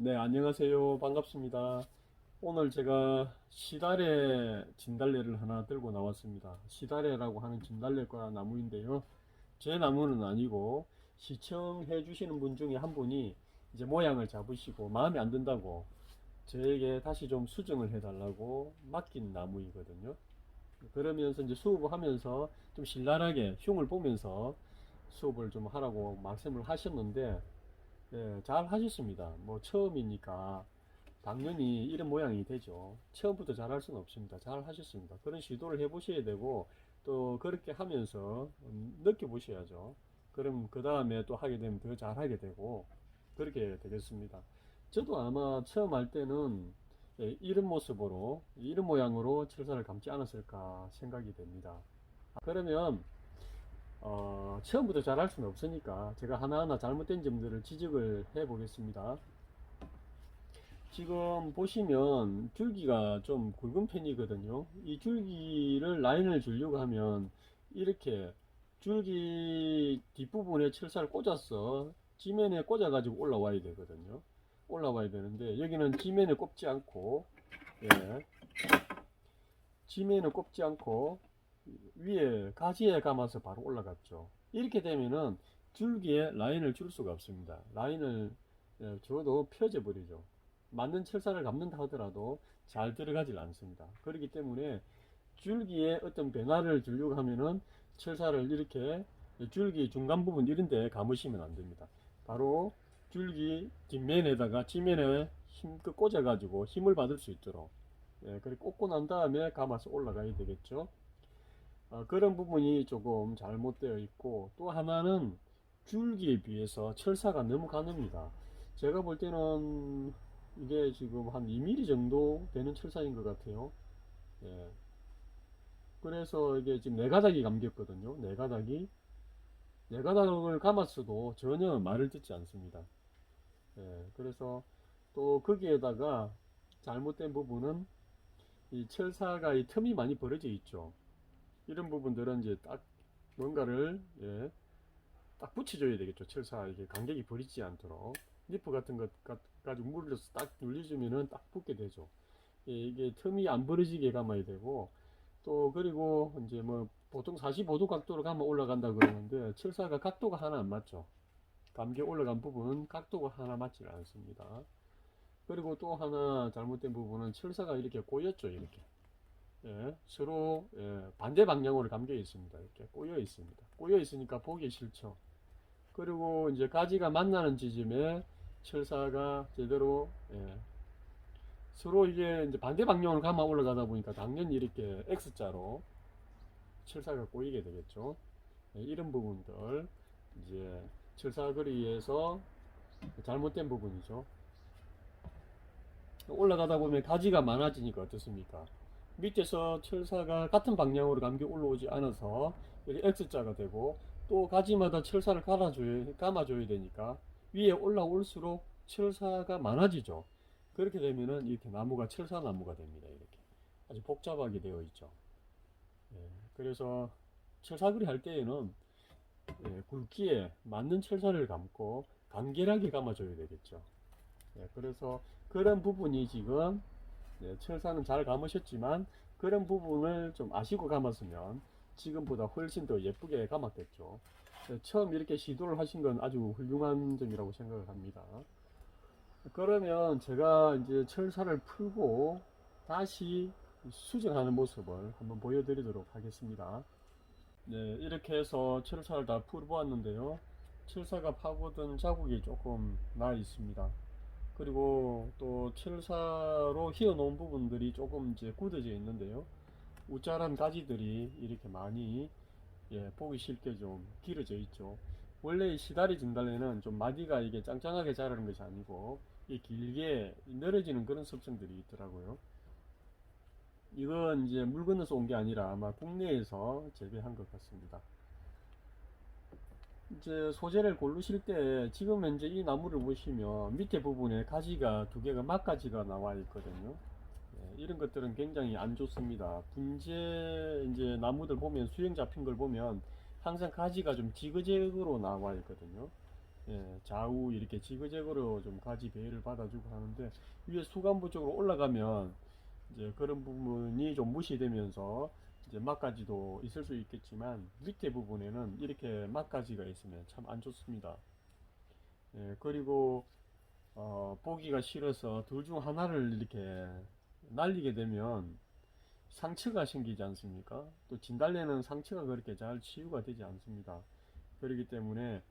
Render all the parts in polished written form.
네, 안녕하세요. 반갑습니다. 오늘 제가 시다래 진달래를 하나 들고 나왔습니다. 시다래라고 하는 진달래과 나무인데요. 제 나무는 아니고 시청해 주시는 분 중에 한 분이 이제 모양을 잡으시고 마음에 안 든다고 저에게 다시 좀 수정을 해달라고 맡긴 나무이거든요. 그러면서 이제 수업을 하면서 좀 신랄하게 흉을 보면서 수업을 좀 하라고 말씀을 하셨는데, 예, 잘 하셨습니다. 뭐 처음이니까 당연히 이런 모양이 되죠. 처음부터 잘 할 수는 없습니다. 잘 하셨습니다. 그런 시도를 해보셔야 되고 또 그렇게 하면서 느껴보셔야죠. 그럼 그 다음에 또 하게 되면 더 잘하게 되고 그렇게 되겠습니다. 저도 아마 처음 할 때는, 예, 이런 모습으로 이런 모양으로 철사를 감지 않았을까 생각이 됩니다. 그러면 처음부터 잘 할 수는 없으니까 제가 하나하나 잘못된 점들을 지적을 해 보겠습니다. 지금 보시면 줄기가 좀 굵은 편이거든요. 이 줄기를 라인을 주려고 하면 이렇게 줄기 뒷부분에 철사를 꽂아서 지면에 꽂아 가지고 올라와야 되거든요. 올라와야 되는데 여기는 지면에 꼽지 않고, 예, 지면에 꼽지 않고 위에 가지에 감아서 바로 올라갔죠. 이렇게 되면은 줄기에 라인을 줄 수가 없습니다. 라인을, 예, 줘도 펴져 버리죠. 맞는 철사를 감는다 하더라도 잘 들어가질 않습니다. 그렇기 때문에 줄기에 어떤 변화를 주려고 하면은 철사를 이렇게 줄기 중간 부분 이런데 감으시면 안 됩니다. 바로 줄기 뒷면에다가 지면에 힘껏 꽂아 가지고 힘을 받을 수 있도록, 예, 그렇게 꽂고 난 다음에 감아서 올라가야 되겠죠. 그런 부분이 조금 잘못되어 있고, 또 하나는 줄기에 비해서 철사가 너무 가늡니다. 제가 볼 때는 이게 지금 한 2mm 정도 되는 철사인 것 같아요. 예. 그래서 이게 지금 네 가닥이 감겼거든요. 네 가닥이. 네 가닥을 감았어도 전혀 말을 듣지 않습니다. 예. 그래서 또 거기에다가 잘못된 부분은 이 철사가 이 틈이 많이 벌어져 있죠. 이런 부분들은 이제 딱 뭔가를, 예, 딱 붙여줘야 되겠죠. 철사 이게 간격이 버리지 않도록 니프 같은 것 가지고 물려서 딱 눌려주면은 딱 붙게 되죠. 예, 이게 틈이 안 벌어지게 감아야 되고, 또 그리고 이제 뭐 보통 45도 각도로 감아 올라간다 그러는데 철사가 각도가 하나 안 맞죠. 감겨 올라간 부분 각도가 하나 맞지 않습니다. 그리고 또 하나 잘못된 부분은 철사가 이렇게 꼬였죠. 이렇게, 예, 서로, 예, 반대 방향으로 감겨 있습니다. 이렇게 꼬여 있습니다. 꼬여 있으니까 보기 싫죠. 그리고 이제 가지가 만나는 지점에 철사가 제대로, 예, 서로 이게 이제 반대 방향으로 감아 올라가다 보니까 당연히 이렇게 X자로 철사가 꼬이게 되겠죠. 예, 이런 부분들 이제 철사거리에서 잘못된 부분이죠. 올라가다 보면 가지가 많아지니까 어떻습니까? 밑에서 철사가 같은 방향으로 감겨 올라오지 않아서 이렇게 X자가 되고, 또 가지마다 철사를 감아줘야 되니까 위에 올라올수록 철사가 많아지죠. 그렇게 되면은 이렇게 나무가 철사나무가 됩니다. 이렇게 아주 복잡하게 되어 있죠. 예, 그래서 철사그리 할 때에는, 예, 굵기에 맞는 철사를 감고 간결하게 감아줘야 되겠죠. 예, 그래서 그런 부분이 지금, 네, 철사는 잘 감으셨지만 그런 부분을 좀 아시고 감았으면 지금보다 훨씬 더 예쁘게 감았겠죠. 네, 처음 이렇게 시도를 하신 건 아주 훌륭한 점이라고 생각을 합니다. 그러면 제가 이제 철사를 풀고 다시 수정하는 모습을 한번 보여드리도록 하겠습니다. 네, 이렇게 해서 철사를 다 풀어보았는데요. 철사가 파고든 자국이 조금 나 있습니다. 그리고 또 철사로 휘어 놓은 부분들이 조금 이제 굳어져 있는데요. 우짜란 가지들이 이렇게 많이, 예, 보기 쉽게 좀 길어져 있죠. 원래 이 시다리 진달래는 좀 마디가 이게 짱짱하게 자라는 것이 아니고 이 길게 늘어지는 그런 습성들이 있더라고요. 이건 이제 물 건너서 온 게 아니라 아마 국내에서 재배한 것 같습니다. 이제 소재를 고르실 때 지금 현재 이 나무를 보시면 밑에 부분에 가지가 두 개가 막가지가 나와 있거든요. 예, 이런 것들은 굉장히 안 좋습니다. 분재 이제 나무들 보면 수영 잡힌 걸 보면 항상 가지가 좀 지그재그로 나와 있거든요. 좌우 이렇게 지그재그로 좀 가지 배열을 받아주고 하는데, 위에 수간부 쪽으로 올라가면 이제 그런 부분이 좀 무시되면서 이제 막가지도 있을 수 있겠지만, 밑에 부분에는 이렇게 막가지가 있으면 참 안 좋습니다. 그리고 보기가 싫어서 둘 중 하나를 이렇게 날리게 되면 상처가 생기지 않습니까? 또 진달래는 상처가 그렇게 잘 치유가 되지 않습니다. 그렇기 때문에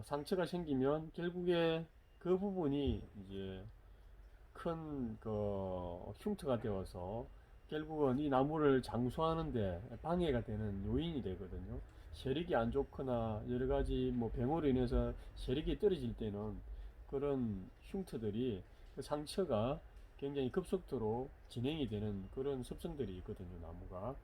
상처가 생기면 결국에 그 부분이 이제 큰 흉터가 되어서 결국은 이 나무를 장수하는데 방해가 되는 요인이 되거든요. 세력이 안 좋거나 여러 가지 뭐 병으로 인해서 세력이 떨어질 때는 그런 흉터들이, 그 상처가 굉장히 급속도로 진행이 되는 그런 습성들이 있거든요, 나무가.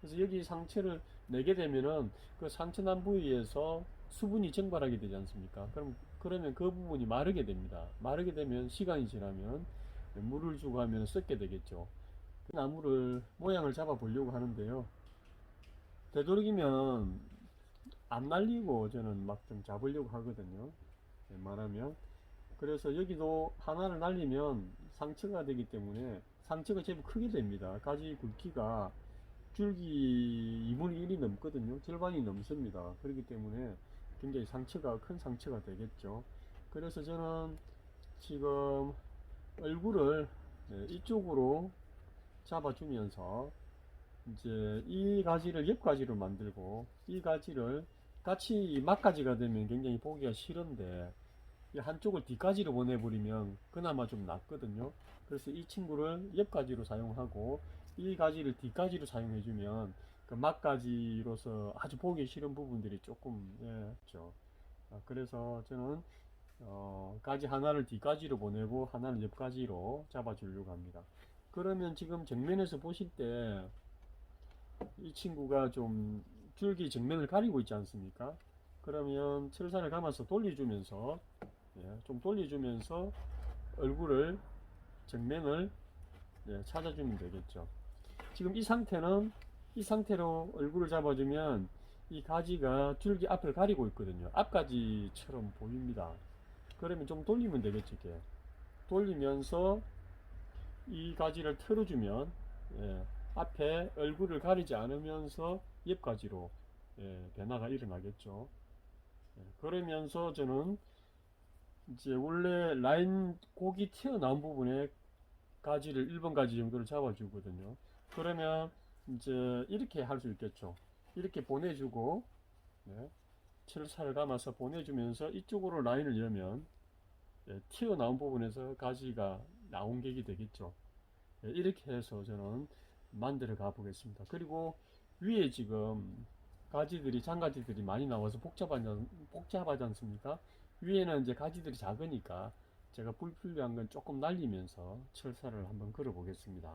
그래서 여기 상처를 내게 되면은 그 상처 난 부위에서 수분이 증발하게 되지 않습니까? 그러면 그 부분이 마르게 됩니다. 마르게 되면 시간이 지나면 물을 주고 하면 썩게 되겠죠. 그 나무를 모양을 잡아 보려고 하는데요. 되도록이면 안 날리고 저는 막 좀 잡으려고 하거든요. 웬만하면. 그래서 여기도 하나를 날리면 상처가 되기 때문에 상처가 제법 크게 됩니다. 가지 굵기가 줄기 2분의 1이 넘거든요. 절반이 넘습니다. 그렇기 때문에 굉장히 큰 상처가 되겠죠. 그래서 저는 지금 얼굴을 이쪽으로 잡아주면서 이제 이 가지를 옆 가지로 만들고, 이 가지를 같이 막가지가 되면 굉장히 보기가 싫은데 이 한쪽을 뒷가지로 보내버리면 그나마 좀 낫거든요. 그래서 이 친구를 옆가지로 사용하고 이 가지를 뒷가지로 사용해주면 그 막가지로서 아주 보기 싫은 부분들이 조금 있죠. 그래서 저는 가지 하나를 뒷가지로 보내고 하나는 옆가지로 잡아주려고 합니다. 그러면 지금 정면에서 보실 때 이 친구가 좀 줄기 정면을 가리고 있지 않습니까? 그러면 철사를 감아서 돌려주면서, 좀 돌려주면서 얼굴을, 정면을 찾아주면 되겠죠. 지금 이 상태로 얼굴을 잡아주면 이 가지가 줄기 앞을 가리고 있거든요. 앞가지처럼 보입니다. 그러면 좀 돌리면 되겠죠. 이게 돌리면서 이 가지를 틀어주면, 앞에 얼굴을 가리지 않으면서 옆가지로 변화가 일어나겠죠. 그러면서 저는 이제 원래 라인 곡이 튀어나온 부분에 가지를 1번 가지 정도를 잡아주거든요. 그러면 이제 이렇게 할 수 있겠죠. 이렇게 보내주고, 철사를 감아서 보내주면서 이쪽으로 라인을 열면 튀어나온 부분에서 가지가 나온 객이 되겠죠. 이렇게 해서 저는 만들어 가 보겠습니다. 그리고 위에 지금 가지들이, 장가지들이 많이 나와서 복잡하지 않습니까? 위에는 이제 가지들이 작으니까 제가 불필요한 건 조금 날리면서 철사를 한번 걸어 보겠습니다.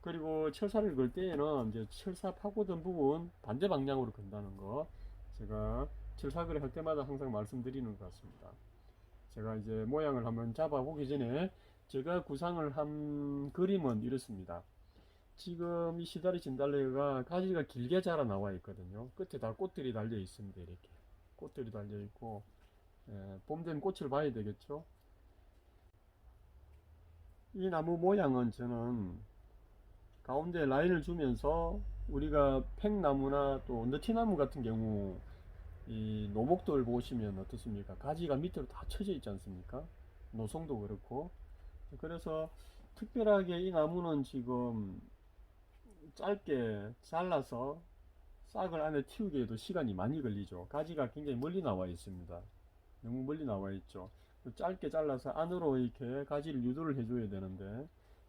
그리고 철사를 걸 때에는 이제 철사 파고든 부분 반대 방향으로 건다는 거, 제가 철사거리 할 때마다 항상 말씀드리는 것 같습니다. 제가 이제 모양을 한번 잡아 보기 전에 제가 구상을 한 그림은 이렇습니다. 지금 이 시다리 진달래가 가지가 길게 자라 나와 있거든요. 끝에 다 꽃들이 달려 있습니다. 이렇게 꽃들이 달려 있고, 봄 되면 꽃을 봐야 되겠죠. 이 나무 모양은 저는 가운데 라인을 주면서, 우리가 팽나무나 또 느티나무 같은 경우 이 노목돌 보시면 어떻습니까? 가지가 밑으로 다 쳐져 있지 않습니까? 노송도 그렇고. 그래서 특별하게 이 나무는 지금 짧게 잘라서 싹을 안에 틔우기에도 시간이 많이 걸리죠. 가지가 굉장히 멀리 나와 있습니다. 너무 멀리 나와 있죠. 짧게 잘라서 안으로 이렇게 가지를 유도를 해줘야 되는데,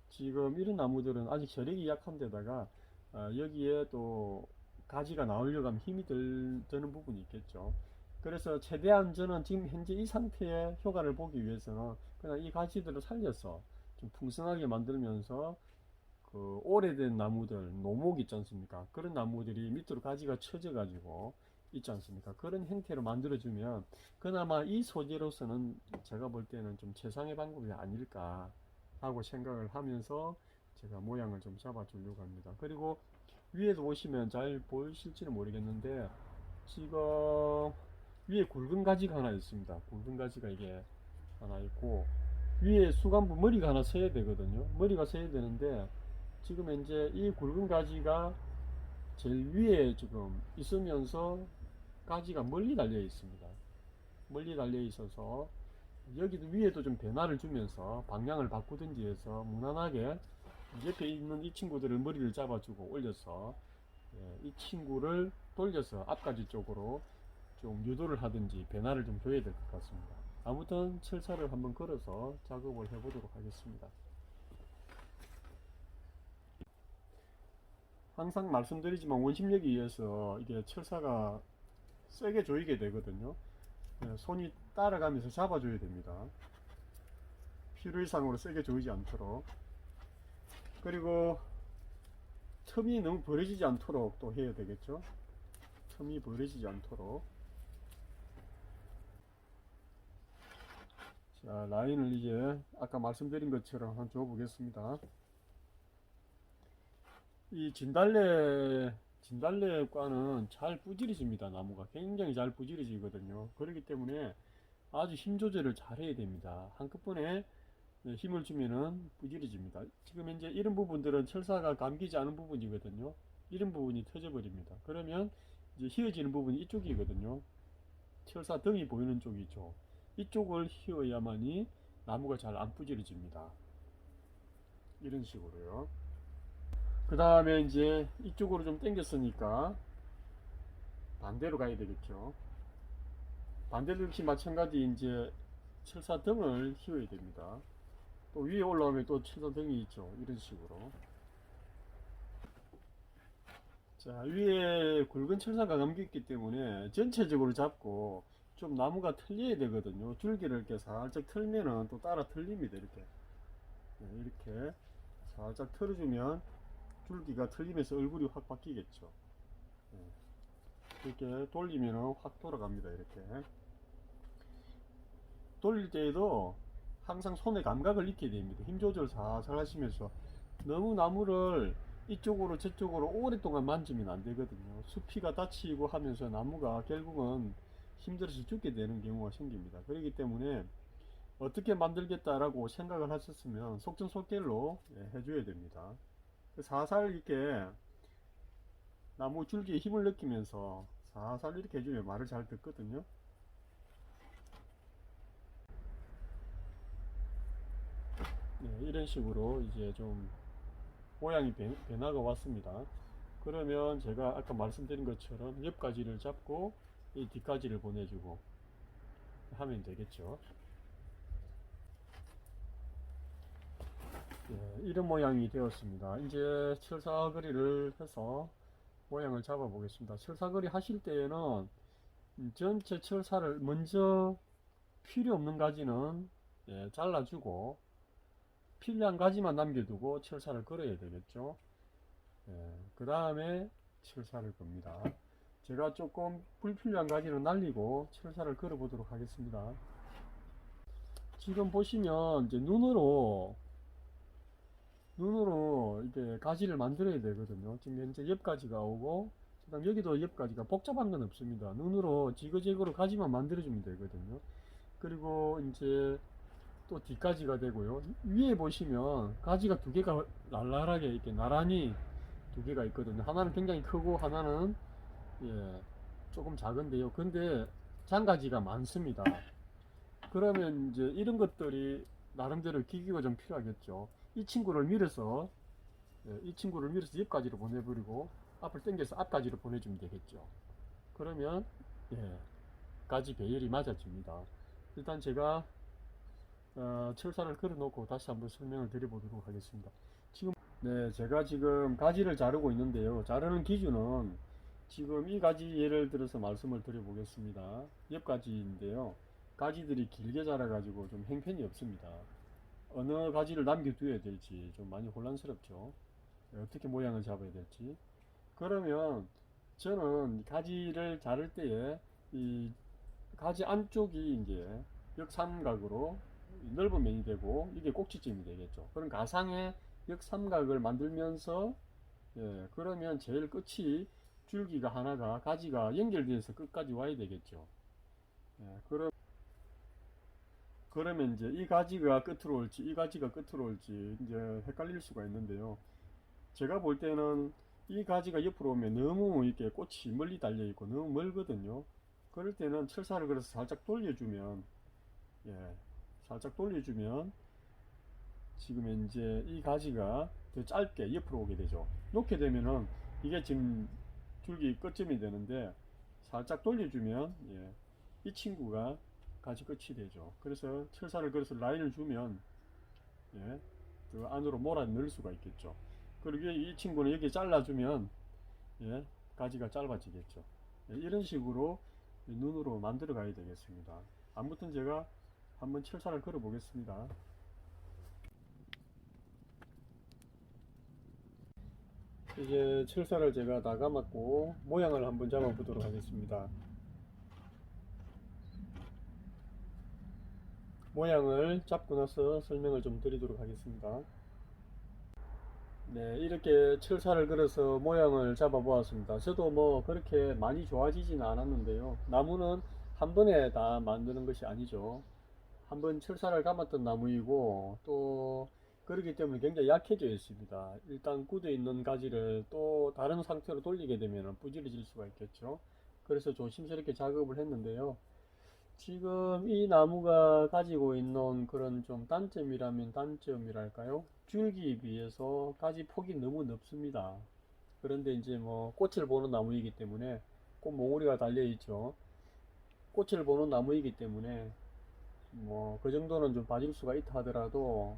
지금 이런 나무들은 아직 혈액이 약한 데다가 여기에 또 가지가 나오려고 하면 힘이 드는 부분이 있겠죠. 그래서 최대한 저는 지금 현재 이 상태의 효과를 보기 위해서는 그냥 이 가지들을 살려서 좀 풍성하게 만들면서, 그 오래된 나무들, 노목 있지 않습니까? 그런 나무들이 밑으로 가지가 쳐져 가지고 있지 않습니까? 그런 형태로 만들어주면 그나마 이 소재로서는 제가 볼 때는 좀 최상의 방법이 아닐까 하고 생각을 하면서 제가 모양을 좀 잡아 주려고 합니다. 그리고 위에도 보시면 잘 보이실지는 모르겠는데 지금 위에 굵은 가지가 하나 있습니다. 굵은 가지가 이게 하나 있고, 위에 수간부 머리가 하나 서야 되거든요. 머리가 서야 되는데, 지금 이제 이 굵은 가지가 제일 위에 지금 있으면서 가지가 멀리 달려 있습니다. 멀리 달려 있어서 여기도 위에도 좀 변화를 주면서 방향을 바꾸든지 해서 무난하게 옆에 있는 이 친구들을 머리를 잡아주고 올려서 이 친구를 돌려서 앞가지 쪽으로 좀 유도를 하든지 변화를 좀 줘야 될 것 같습니다. 아무튼 철사를 한번 걸어서 작업을 해보도록 하겠습니다. 항상 말씀드리지만 원심력에 의해서 이게 철사가 세게 조이게 되거든요. 손이 따라가면서 잡아줘야 됩니다. 필요 이상으로 세게 조이지 않도록. 그리고 틈이 너무 벌어지지 않도록 또 해야 되겠죠. 틈이 벌어지지 않도록. 자, 라인을 이제 아까 말씀드린 것처럼 한번 줘보겠습니다. 이 진달래과는 잘 부지리집니다. 나무가 굉장히 잘 부지리지거든요. 그렇기 때문에 아주 힘 조절을 잘 해야 됩니다. 한꺼번에 힘을 주면은 부지리집니다. 지금 현재 이런 부분들은 철사가 감기지 않은 부분이거든요. 이런 부분이 터져 버립니다. 그러면 이제 휘어지는 부분이 이쪽이거든요. 철사 등이 보이는 쪽이죠. 이쪽을 휘어야만이 나무가 잘 안 부지러집니다. 이런 식으로요. 그 다음에 이제 이쪽으로 좀 당겼으니까 반대로 가야 되겠죠. 반대로 역시 마찬가지 이제 철사 등을 휘어야 됩니다. 또 위에 올라오면 또 철사 등이 있죠. 이런 식으로. 자, 위에 굵은 철사가 감겨있기 때문에 전체적으로 잡고 좀 나무가 틀려야 되거든요. 줄기를 이렇게 살짝 틀면은 또 따라 틀립니다. 이렇게. 이렇게 살짝 틀어주면 줄기가 틀리면서 얼굴이 확 바뀌겠죠. 이렇게 돌리면 확 돌아갑니다. 이렇게 돌릴 때에도 항상 손의 감각을 익혀야 됩니다. 힘 조절 살살 하시면서 너무 나무를 이쪽으로 저쪽으로 오랫동안 만지면 안 되거든요. 숲이가 다치고 하면서 나무가 결국은 힘들어서 죽게 되는 경우가 생깁니다. 그렇기 때문에 어떻게 만들겠다라고 생각을 하셨으면 속전속결로 해줘야 됩니다. 살살 이렇게 나무 줄기에 힘을 느끼면서 살살 이렇게 해주면 말을 잘 듣거든요. 이런 식으로 이제 좀 모양이 변화가 왔습니다. 그러면 제가 아까 말씀드린 것처럼 옆가지를 잡고 이 뒷가지를 보내주고 하면 되겠죠. 이런 모양이 되었습니다. 이제 철사거리를 해서 모양을 잡아 보겠습니다. 철사거리 하실 때에는 전체 철사를 먼저 필요 없는 가지는 잘라주고 필요한 가지만 남겨두고 철사를 걸어야 되겠죠. 그 다음에 철사를 겁니다. 제가 조금 불필요한 가지는 날리고 철사를 걸어 보도록 하겠습니다. 지금 보시면 이제 눈으로 이렇게 가지를 만들어야 되거든요. 지금 현재 옆가지가 오고 그다음 여기도 옆가지가 복잡한 건 없습니다. 눈으로 지그재그로 가지만 만들어주면 되거든요. 그리고 이제 또 뒷가지가 되고요. 위에 보시면 가지가 두 개가 날라하게 이렇게 나란히 두 개가 있거든요. 하나는 굉장히 크고 하나는 조금 작은데요. 근데 장가지가 많습니다. 그러면 이제 이런 것들이 나름대로 기기가 좀 필요하겠죠. 이 친구를 밀어서 옆가지로 보내버리고 앞을 당겨서 앞가지로 보내주면 되겠죠. 그러면 가지 배열이 맞아집니다. 일단 제가 철사를 걸어 놓고 다시 한번 설명을 드려보도록 하겠습니다. 제가 지금 가지를 자르고 있는데요. 자르는 기준은 지금 이 가지 예를 들어서 말씀을 드려보겠습니다. 옆가지인데요. 가지들이 길게 자라가지고 좀 형편이 없습니다. 어느 가지를 남겨둬야 될지 좀 많이 혼란스럽죠. 어떻게 모양을 잡아야 될지. 그러면 저는 가지를 자를 때에 이 가지 안쪽이 이제 역삼각으로 넓은 면이 되고 이게 꼭지점이 되겠죠. 그럼 가상의 역삼각을 만들면서 그러면 제일 끝이 줄기가 하나가 가지가 연결돼서 끝까지 와야 되겠죠. 예, 그러면 이제 이 가지가 끝으로 올지 이 가지가 끝으로 올지 이제 헷갈릴 수가 있는데요. 제가 볼 때는 이 가지가 옆으로 오면 너무 이렇게 꽃이 멀리 달려 있고 너무 멀거든요. 그럴 때는 철사를 걸어서 살짝 돌려주면, 예, 살짝 돌려주면 지금 이제 이 가지가 더 짧게 옆으로 오게 되죠. 놓게 되면은 이게 지금 줄기 끝점이 되는데 살짝 돌려주면, 예, 이 친구가 가지 끝이 되죠. 그래서 철사를 걸어서 라인을 주면, 예, 그 안으로 몰아 넣을 수가 있겠죠. 그리고 이 친구는 여기 잘라주면, 예, 가지가 짧아지겠죠. 예, 이런 식으로 눈으로 만들어 가야 되겠습니다. 아무튼 제가 한번 철사를 걸어 보겠습니다. 이제 철사를 제가 다 감았고 모양을 한번 잡아 보도록 하겠습니다. 모양을 잡고 나서 설명을 좀 드리도록 하겠습니다. 네, 이렇게 철사를 걸어서 모양을 잡아 보았습니다. 저도 뭐 그렇게 많이 좋아지지는 않았는데요. 나무는 한 번에 다 만드는 것이 아니죠. 한번 철사를 감았던 나무이고 또 그렇기 때문에 굉장히 약해져 있습니다. 일단 굳어 있는 가지를 또 다른 상태로 돌리게 되면 부질러질 수가 있겠죠. 그래서 조심스럽게 작업을 했는데요. 지금 이 나무가 가지고 있는 그런 좀 단점이라면 단점이랄까요? 줄기에 비해서 가지 폭이 너무 넓습니다. 그런데 이제 뭐 꽃을 보는 나무이기 때문에 꽃 몽우리가 달려 있죠. 꽃을 보는 나무이기 때문에 뭐 그 정도는 좀 봐줄 수가 있다 하더라도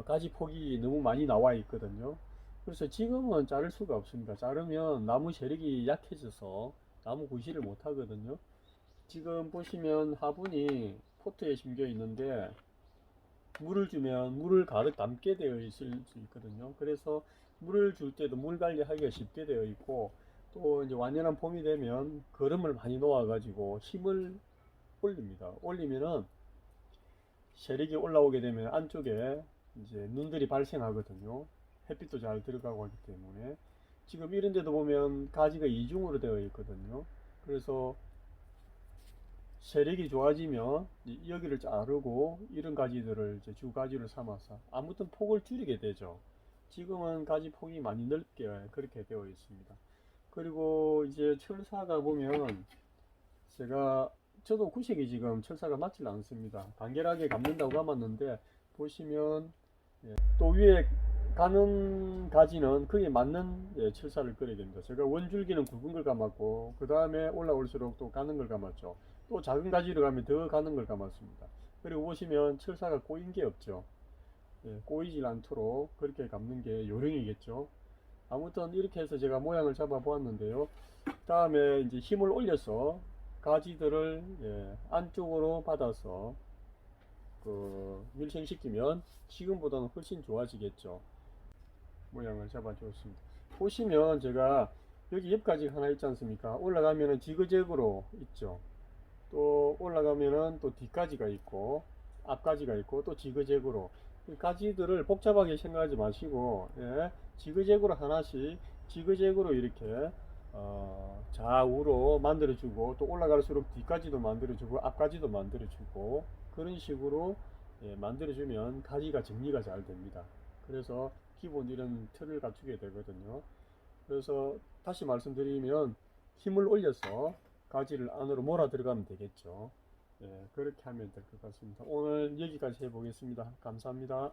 가지 폭이 너무 많이 나와 있거든요. 그래서 지금은 자를 수가 없습니다. 자르면 나무 세력이 약해져서 나무 구실을 못 하거든요. 지금 보시면 화분이 포트에 심겨 있는데 물을 주면 물을 가득 담게 되어 있을 수 있거든요. 그래서 물을 줄 때도 물 관리하기가 쉽게 되어 있고 또 이제 완연한 봄이 되면 거름을 많이 놓아 가지고 힘을 올립니다. 올리면은 세력이 올라오게 되면 안쪽에 이제 눈들이 발생하거든요. 햇빛도 잘 들어가고 하기 때문에 지금 이런 데도 보면 가지가 이중으로 되어 있거든요. 그래서 세력이 좋아지면 여기를 자르고 이런 가지들을 이제 주 가지를 삼아서 아무튼 폭을 줄이게 되죠. 지금은 가지 폭이 많이 넓게 그렇게 되어 있습니다. 그리고 이제 철사가 보면 제가 저도 구색이 지금 철사가 맞질 않습니다. 간결하게 감는다고 감았는데 보시면, 예, 또 위에 가는 가지는 그에 맞는, 예, 철사를 그려야 됩니다. 제가 원줄기는 굵은 걸 감았고 그 다음에 올라올수록 또 가는 걸 감았죠. 또 작은 가지로 가면 더 가는 걸 감았습니다. 그리고 보시면 철사가 꼬인 게 없죠. 예, 꼬이질 않도록 그렇게 감는 게 요령이겠죠. 아무튼 이렇게 해서 제가 모양을 잡아 보았는데요. 다음에 이제 힘을 올려서 가지들을, 예, 안쪽으로 받아서 그 밀생시키면 지금보다는 훨씬 좋아지겠죠. 모양을 잡아 주었습니다. 보시면 제가 여기 옆가지 하나 있지 않습니까? 올라가면은 지그재그로 있죠. 또 올라가면은 또 뒷가지가 있고 앞가지가 있고 또 지그재그로, 이 가지들을 복잡하게 생각하지 마시고, 예, 지그재그로 하나씩 지그재그로 이렇게 좌우로 만들어주고 또 올라갈수록 뒷가지도 만들어주고 앞가지도 만들어주고 그런 식으로, 예, 만들어주면 가지가 정리가 잘 됩니다. 그래서 기본 이런 틀을 갖추게 되거든요. 그래서 다시 말씀드리면 힘을 올려서 가지를 안으로 몰아 들어가면 되겠죠. 예, 그렇게 하면 될 것 같습니다. 오늘 여기까지 해보겠습니다. 감사합니다.